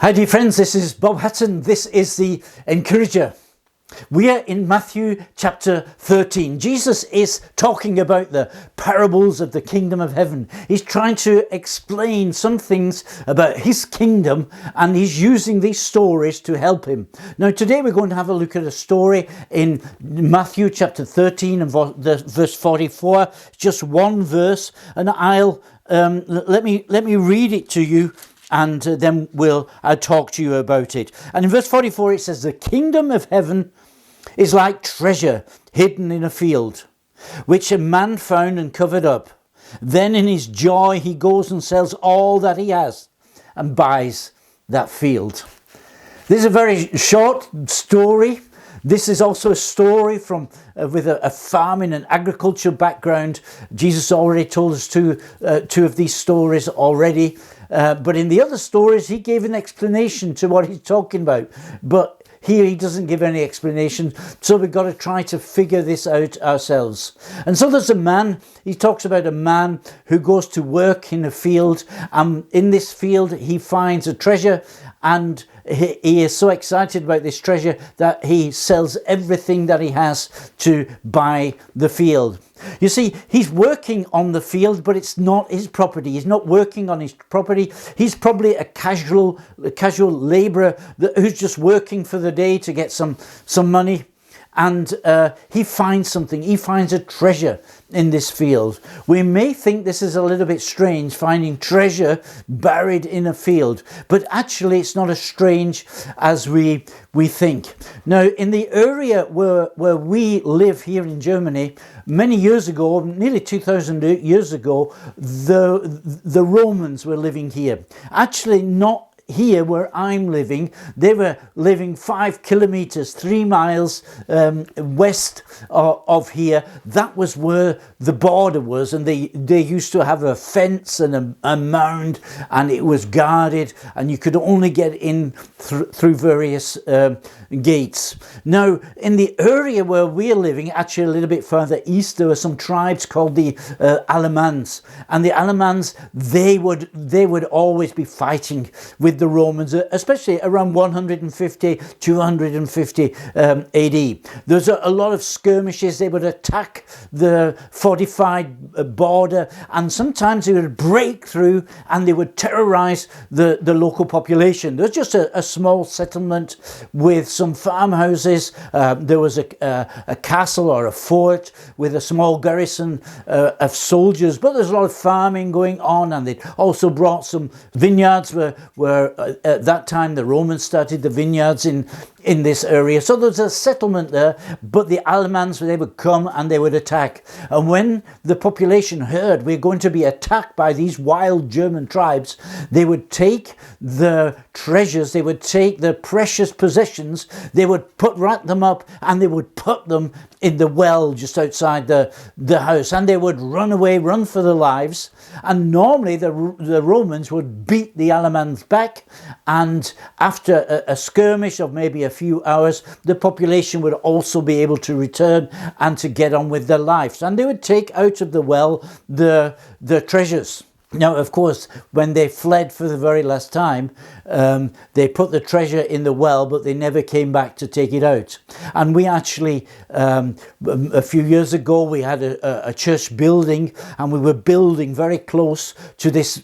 Hi dear friends, this is Bob Hutton. This is the Encourager. We are in Matthew chapter 13. Jesus is talking about the parables of the kingdom of heaven. He's trying to explain some things about his kingdom, and he's using these stories to help him. Now today we're going to have a look at a story in Matthew chapter 13 and verse 44. Just one verse, and let me read it to you, and then I'll talk to you about it. And in verse 44 it says, "The kingdom of heaven is like treasure hidden in a field, which a man found and covered up. Then in his joy he goes and sells all that he has and buys that field." This is a very short story. This is also a story from with a farming and agriculture background. Jesus already told us two of these stories already. But in the other stories, he gave an explanation to what he's talking about. But here he doesn't give any explanation. So we've got to try to figure this out ourselves. And so there's a man. He talks about a man who goes to work in a field. And in this field, he finds a treasure. And he is so excited about this treasure that he sells everything that he has to buy the field. You see, he's working on the field, but it's not his property. He's not working on his property. He's probably a casual labourer who's just working for the day to get some money. And he finds something. He finds a treasure in this field. We may think this is a little bit strange, finding treasure buried in a field, but actually it's not as strange as we think. Now, in the area where we live here in Germany, many years ago, nearly 2,000 years ago, the Romans were living here. Actually, not here where I'm living. They were living 5 kilometers, 3 miles west of here. That was where the border was, and they used to have a fence and a mound, and it was guarded, and you could only get in through various gates. Now, in the area where we're living, actually a little bit further east, there were some tribes called the Alamans, and the Alamans, they would always be fighting with the Romans, especially around 150, 250 AD. There's a lot of skirmishes. They would attack the fortified border, and sometimes they would break through and they would terrorize the local population. There's just a small settlement with some farmhouses. There was a castle or a fort with a small garrison of soldiers, but there's a lot of farming going on, and they also brought some vineyards where at that time the Romans started the vineyards in this area. So there's a settlement there, but the Alamans, they would come and they would attack. And when the population heard we're going to be attacked by these wild German tribes, they would take the treasures, they would take the precious possessions, they would wrap them up, and they would put them in the well just outside the house, and they would run away, run for their lives. And normally the Romans would beat the Alamans back, and after a skirmish of maybe a few hours, the population would also be able to return and to get on with their lives, and they would take out of the well the treasures. Now, of course, when they fled for the very last time, they put the treasure in the well, but they never came back to take it out. And we actually, a few years ago, we had a church building, and we were building very close to this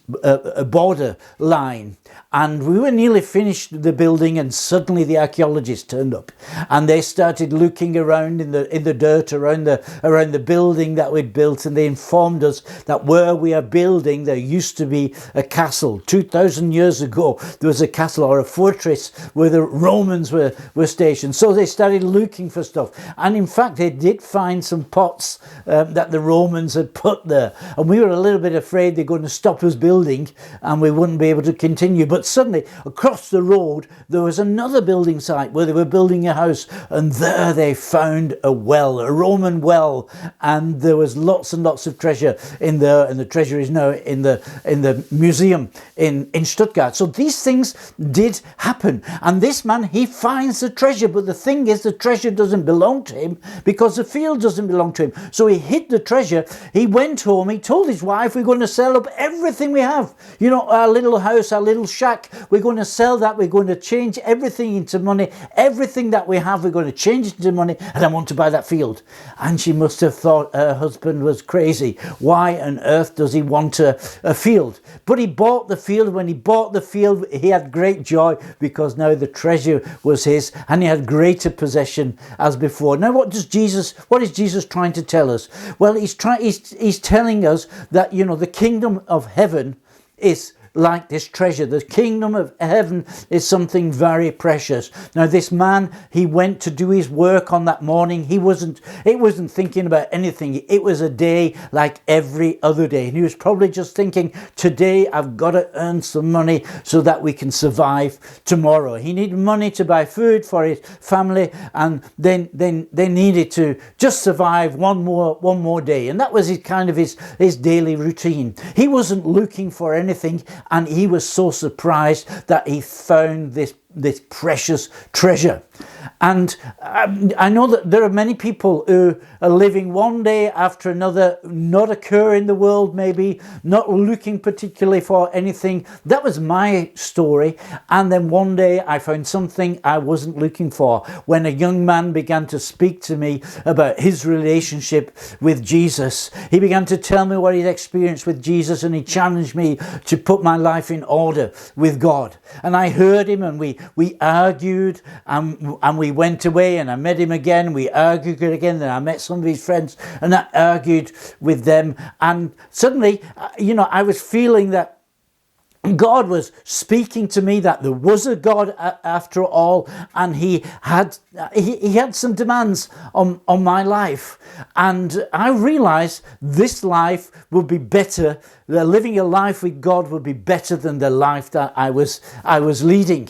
border line. And we were nearly finished the building, and suddenly the archaeologists turned up, and they started looking around in the dirt around the building that we'd built, and they informed us that where we are building, there used to be a castle. 2,000 years ago, there was a castle or a fortress where the Romans were stationed. So they started looking for stuff, and in fact, they did find some pots that the Romans had put there, and we were a little bit afraid they're going to stop us building, and we wouldn't be able to continue. But suddenly, across the road, there was another building site where they were building a house, and there they found a well, a Roman well, and there was lots and lots of treasure in there, and the treasure is now in the museum in Stuttgart. So these things did happen. And this man, he finds the treasure. But the thing is, the treasure doesn't belong to him because the field doesn't belong to him. So he hid the treasure. He went home. He told his wife, we're going to sell up everything we have. You know, our little house, our little shack, we're going to sell that. We're going to change everything into money. Everything that we have, we're going to change it into money. And I want to buy that field. And she must have thought her husband was crazy. Why on earth does he want a field? But he bought the field. When he bought the field, he had great joy because now the treasure was his and he had greater possession as before. Now, what is Jesus trying to tell us? Well, he's telling us that, you know, the kingdom of heaven is like this treasure. The kingdom of heaven is something very precious. Now, this man, he went to do his work on that morning. It wasn't thinking about anything. It was a day like every other day. And he was probably just thinking, today I've got to earn some money so that we can survive tomorrow. He needed money to buy food for his family, and then they needed to just survive one more day. And that was his daily routine. He wasn't looking for anything. And he was so surprised that he found this precious treasure. And I know that there are many people who are living one day after another, not a care in the world, maybe not looking particularly for anything. That was my story. And then one day I found something I wasn't looking for when a young man began to speak to me about his relationship with Jesus. He began to tell me what he'd experienced with Jesus, and he challenged me to put my life in order with God. And I heard him, and we argued, and we went away, and I met him again. We argued again. Then I met some of his friends, and I argued with them. And suddenly, you know, I was feeling that God was speaking to me, that there was a God after all, and he had some demands on my life. And I realized this life would be better, living a life with God would be better than the life that I was leading.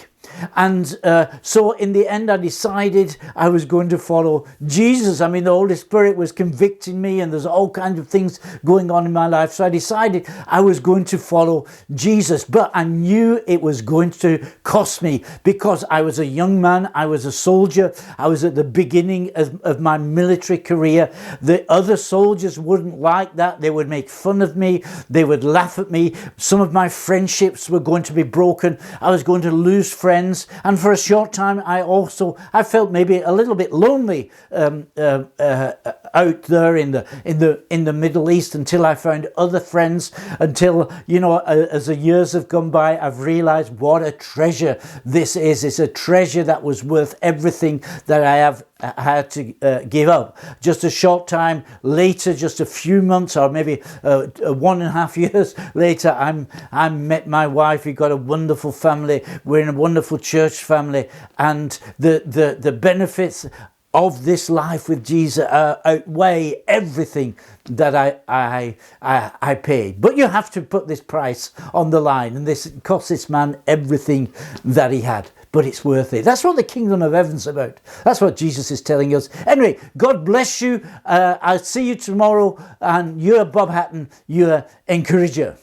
And so in the end, I decided I was going to follow Jesus. I mean, the Holy Spirit was convicting me, and there's all kinds of things going on in my life. So I decided I was going to follow Jesus. But I knew it was going to cost me because I was a young man. I was a soldier. I was at the beginning of my military career. The other soldiers wouldn't like that. They would make fun of me. They would laugh at me. Some of my friendships were going to be broken. I was going to lose friends. And for a short time, I felt maybe a little bit lonely out there in the Middle East, until I found other friends. Until, you know, as the years have gone by, I've realized what a treasure this is. It's a treasure that was worth everything that I have had to give up. Just a short time later, just a few months, or maybe 1.5 years later, I met my wife. We got a wonderful family. We're in a wonderful church family, and the benefits of this life with Jesus outweigh everything that I paid. But you have to put this price on the line, and this cost this man everything that he had. But it's worth it. That's what the kingdom of heaven's about. That's what Jesus is telling us. Anyway, God bless you. I'll see you tomorrow. And you're Bob Hatton, your encourager.